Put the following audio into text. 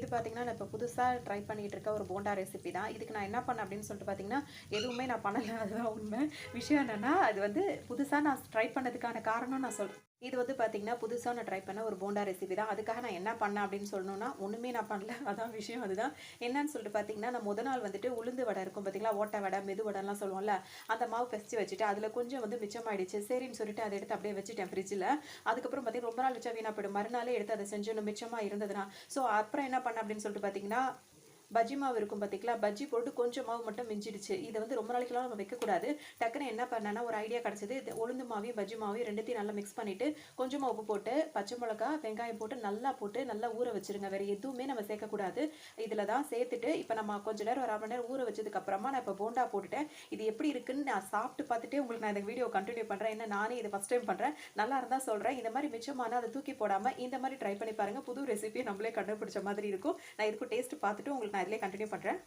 இது பார்த்தீங்கன்னா, நான் இப்போ புதுசா ட்ரை பண்ணிட்டு இருக்க ஒரு போண்டா ரெசிபி தான். இதுக்கு நான் என்ன பண்ணேன் அப்படின்னு சொல்லிட்டு பார்த்தீங்கன்னா, எதுவுமே நான் பண்ணல. அதுதான் உண்மை. விஷயம் என்னன்னா, அது வந்து புதுசா நான் ட்ரை பண்ணதுக்கான காரணம் நான் சொல்றேன். இது வந்து பார்த்தீங்கன்னா, புதுசா நான் ட்ரை பண்ண ஒரு போண்டா ரெசிபி தான். அதுக்காக நான் என்ன பண்ணேன் அப்படின்னு சொல்லணும்னா, ஒண்ணுமே நான் பண்ணல. அதான் விஷயம் அதுதான். என்னன்னு சொல்லிட்டு பார்த்தீங்கன்னா, நான் மொத நாள் வந்துட்டு உளுந்து வடை இருக்கும் பார்த்தீங்களா? ஓட்டை வடை, மெது வடைலாம் சொல்லுவோம்ல. அந்த மாவு பெசச்சு வச்சுட்டு, அதில கொஞ்சம் வந்து மிச்சமாயிடுச்சு. சரின்னு சொல்லிட்டு அத எடுத்து அப்படியே வச்சுட்டேன் ஃப்ரிட்ஜ்ல. அதுக்கப்புறம் பார்த்தீங்கன்னா, ரொம்ப நாள் வச்சா வீணா போயிடும். மறுநாளே எடுத்து அத செஞ்சோம் மிச்சமா இருந்ததுனா. ஸோ அப்புறம் என்ன பண்ணேன் அப்படின்னு சொல்லிட்டு பார்த்தீங்கன்னா, பஜ்ஜி மாவு இருக்கும் பார்த்தீங்களா? பஜ்ஜி போட்டு கொஞ்சம் மாவு மட்டும் மிஞ்சிடுச்சு. இத வந்து ரொம்ப நாளைக்குலாம் நம்ம வைக்கக்கூடாது. டக்குனு என்ன பண்ணேன்னா, ஒரு ஐடியா கிடைச்சது. இது உளுந்து மாவையும், பஜ்ஜி மாவையும் 2த்தையும் நல்லா மிக்ஸ் பண்ணிட்டு, கொஞ்சமா உப்பு போட்டு, பச்சை மிளகா, வெங்காயம் போட்டு நல்லா ஊற வச்சுருங்க. வேற எதுவுமே நம்ம சேர்க்கக்கூடாது. இதில தான் சேர்த்துட்டு, இப்ப நம்ம கொஞ்ச நேரம் ஒரு 1/2 மணி நேரம் ஊற வச்சதுக்கு அப்புறமா, நான் இப்ப போண்டா போட்டுட்டேன். இது எப்படி இருக்குன்னு நான் சாப்பிட்டு பார்த்துட்டே உங்களுக்கு நான் இந்த வீடியோ கன்டின்யூ பண்றேன். ஏன்னா நானே இத ஃபர்ஸ்ட் டைம் பண்றேன். நல்லா இருந்தா சொல்றேன். இந்த மாரி மிச்சமானா அத தூக்கி போடாம, இந்த மாரி ட்ரை பண்ணி பாருங்க. புது ரெசிபிய நம்மளே கண்டுபிடிச்ச மாதிரி இருக்கும். நான் இதுக்கும் டேஸ்ட் பார்த்துட்டு உங்களுக்கு நான் இதிலயே கன்டின்யூ பண்றேன்.